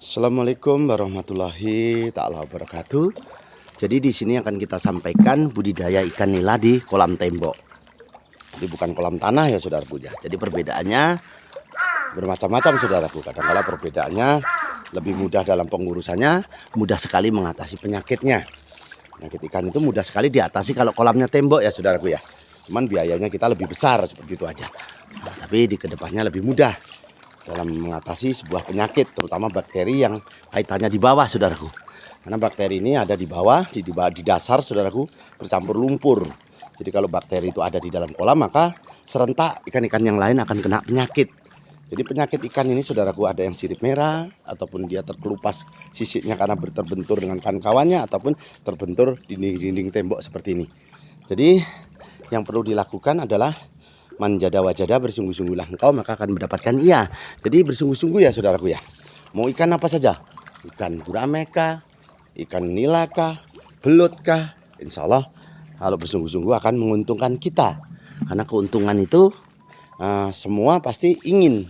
Assalamualaikum warahmatullahi taala wabarakatuh. Jadi di sini akan kita sampaikan budidaya ikan nila di kolam tembok. Jadi bukan kolam tanah ya saudaraku ya. Jadi perbedaannya bermacam-macam saudaraku. Kadang-kala perbedaannya lebih mudah dalam pengurusannya, mudah sekali mengatasi penyakitnya. Penyakit ikan itu mudah sekali diatasi kalau kolamnya tembok ya saudaraku ya. Cuman biayanya kita lebih besar seperti itu aja. Nah, tapi di kedepannya lebih mudah dalam mengatasi sebuah penyakit, terutama bakteri yang kaitannya di bawah saudaraku. Karena bakteri ini ada di bawah, di dasar saudaraku, bercampur lumpur. Jadi kalau bakteri itu ada di dalam kolam, maka serentak ikan-ikan yang lain akan kena penyakit. Jadi penyakit ikan ini saudaraku ada yang sirip merah, ataupun dia terkelupas sisiknya karena terbentur dengan kawan-kawannya, ataupun terbentur di dinding tembok seperti ini. Jadi yang perlu dilakukan adalah manjada wajada, bersungguh-sungguhlah engkau maka akan mendapatkan ia. Jadi bersungguh-sungguh ya saudaraku ya. Mau ikan apa saja, ikan gurame kah, ikan nila kah, belut kah, insya Allah kalau bersungguh-sungguh akan menguntungkan kita. Karena keuntungan itu semua pasti ingin.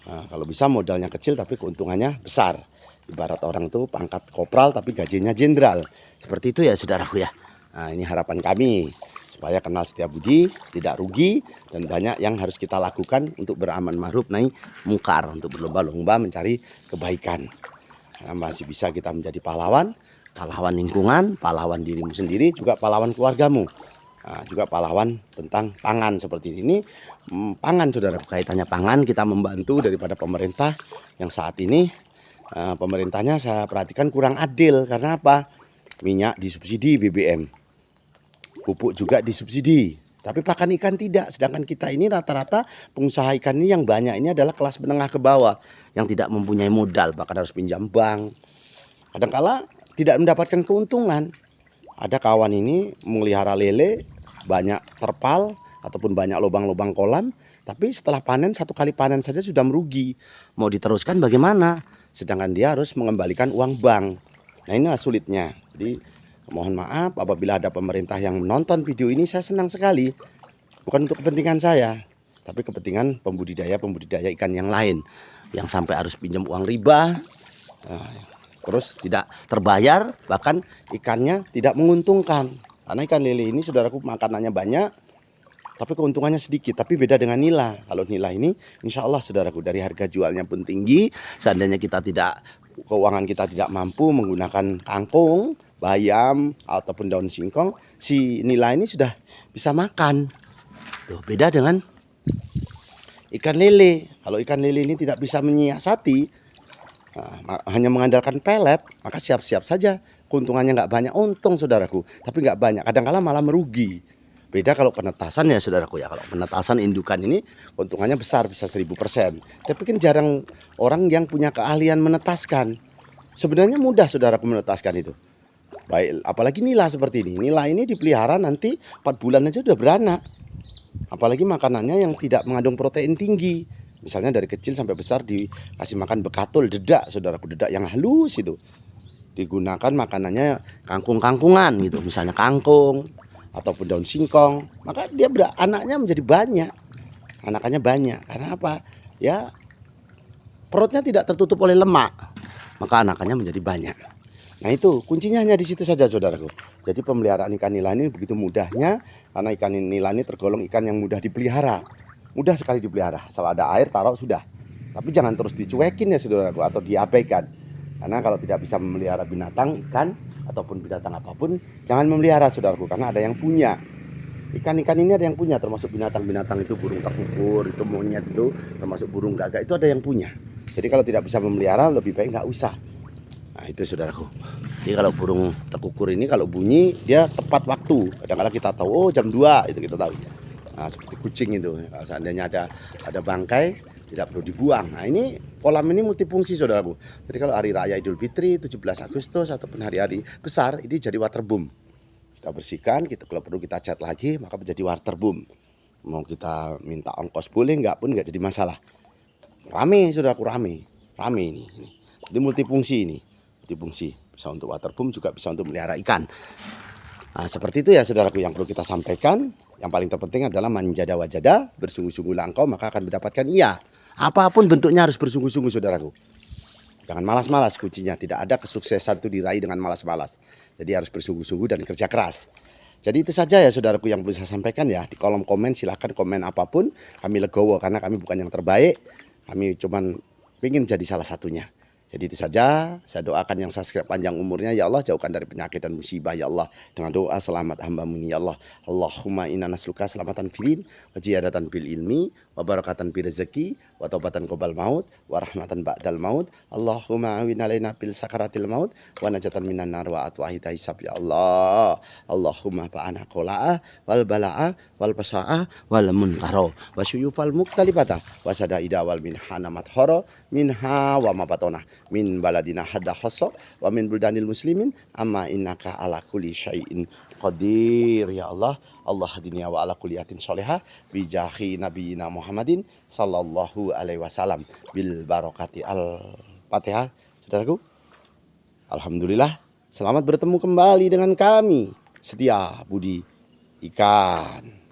Kalau bisa modalnya kecil tapi keuntungannya besar. Ibarat orang itu pangkat kopral tapi gajinya jenderal. Seperti itu ya saudaraku ya. Nah, ini harapan kami supaya kenal setia budi, tidak rugi, dan banyak yang harus kita lakukan untuk beramal ma'ruf nahi mungkar, untuk berlomba-lomba mencari kebaikan. Karena masih bisa kita menjadi pahlawan, pahlawan lingkungan, pahlawan dirimu sendiri, juga pahlawan keluargamu. Nah, juga pahlawan tentang pangan seperti ini. Pangan saudara, kaitannya pangan, kita membantu daripada pemerintah yang saat ini pemerintahnya saya perhatikan kurang adil. Karena apa? Minyak disubsidi, BBM, pupuk juga disubsidi, tapi pakan ikan tidak. Sedangkan kita ini rata-rata pengusaha ikan ini yang banyak ini adalah kelas menengah ke bawah yang tidak mempunyai modal, bahkan harus pinjam bank. Kadangkala tidak mendapatkan keuntungan. Ada kawan ini memelihara lele, banyak terpal ataupun banyak lubang-lubang kolam, tapi setelah panen, satu kali panen saja sudah merugi. Mau diteruskan bagaimana? Sedangkan dia harus mengembalikan uang bank. Nah, ini sulitnya. Jadi mohon maaf apabila ada pemerintah yang menonton video ini, saya senang sekali. Bukan untuk kepentingan saya, tapi kepentingan pembudidaya ikan yang lain. Yang sampai harus pinjam uang riba, terus tidak terbayar, bahkan ikannya tidak menguntungkan. Karena ikan lele ini saudaraku makanannya banyak, tapi keuntungannya sedikit. Tapi beda dengan nila. Kalau nila ini insya Allah saudaraku dari harga jualnya pun tinggi. Seandainya keuangan kita tidak mampu menggunakan kangkung, bayam ataupun daun singkong, si nila ini sudah bisa makan. Tuh, beda dengan ikan lele. Kalau ikan lele ini tidak bisa menyiasati, hanya mengandalkan pelet, maka siap-siap saja keuntungannya nggak banyak. Untung saudaraku, tapi nggak banyak. Kadang-kala malah merugi. Beda kalau penetasan ya saudaraku ya. Kalau penetasan indukan ini keuntungannya besar, bisa 1000%. Tapi kan jarang orang yang punya keahlian menetaskan. Sebenarnya mudah saudaraku menetaskan itu. Baik, apalagi nila seperti ini. Nila ini dipelihara nanti 4 bulan aja udah beranak. Apalagi makanannya yang tidak mengandung protein tinggi. Misalnya dari kecil sampai besar dikasih makan bekatul, dedak saudaraku, dedak yang halus itu. Digunakan makanannya kangkung-kangkungan gitu, misalnya kangkung ataupun daun singkong, maka dia anaknya menjadi banyak. Anakannya banyak. Karena apa? Ya, perutnya tidak tertutup oleh lemak, maka anakannya menjadi banyak. Nah, itu kuncinya hanya di situ saja saudaraku. Jadi pemeliharaan ikan nila ini begitu mudahnya, karena ikan nila ini tergolong ikan yang mudah dipelihara. Mudah sekali dipelihara, asal ada air taruh sudah. Tapi jangan terus dicuekin ya saudaraku, atau diabaikan. Karena kalau tidak bisa memelihara binatang, ikan ataupun binatang apapun, jangan memelihara saudaraku, karena ada yang punya. Ikan-ikan ini ada yang punya, termasuk binatang-binatang itu, burung tekukur, itu monyet itu, termasuk burung gagak itu ada yang punya. Jadi kalau tidak bisa memelihara, lebih baik nggak usah. Nah, itu saudaraku. Jadi kalau burung tekukur ini kalau bunyi dia tepat waktu. Kadang-kadang kita tahu, oh jam 2 itu kita tahu. Nah, seperti kucing itu. Kalau seandainya ada bangkai, tidak perlu dibuang. Nah, ini kolam ini multifungsi saudaraku. Jadi kalau hari raya Idul Fitri 17 Agustus ataupun hari-hari besar, ini jadi waterboom. Kita bersihkan, kalau perlu kita cat lagi, maka menjadi waterboom. Mau kita minta ongkos boleh, nggak pun nggak jadi masalah. Rame saudaraku, rame ini. Jadi multifungsi ini. Multifungsi, bisa untuk waterboom, juga bisa untuk melihara ikan. Nah, seperti itu ya saudaraku yang perlu kita sampaikan. Yang paling terpenting adalah manjada wajada, bersungguh-sungguhlah engkau maka akan mendapatkan ia. Apapun bentuknya harus bersungguh-sungguh saudaraku. Jangan malas-malas kuncinya. Tidak ada kesuksesan itu diraih dengan malas-malas. Jadi harus bersungguh-sungguh dan kerja keras. Jadi itu saja ya saudaraku yang bisa saya sampaikan ya. Di kolom komen silahkan komen apapun. Kami legowo karena kami bukan yang terbaik. Kami cuman ingin jadi salah satunya. Jadi itu saja, saya doakan yang subscribe panjang umurnya ya Allah, jauhkan dari penyakit dan musibah ya Allah. Dengan doa selamat hamba-Mu ya Allah. Allahumma inna nasluka selamatan filin, wa ziyadatan fil ilmi, wa barakatan fil rezeki, wa taubatan qabal maut, wa rahmatan ba'dal maut. Allahumma awin alaina bil sakaratil maut, wa najatan minan nar wa atwahita hisab ya Allah. Allahumma fa'ana qola'ah wal bala'ah wal pasa'ah wal munkaro wa syuyufal muktalibata wa sadaida wal minhana mathoro minha wa mabatona min baladina hadda khosso wa min buldanil muslimin amma innaka ala kulli syai'in qadir ya Allah. Allah hadinya wa ala kulliyatin sholihah bijahi nabiyina Muhammadin sallallahu alaihi wasallam bil barokati al-Fatihah. Saudaraku, alhamdulillah selamat bertemu kembali dengan kami Setia Budi Ikan.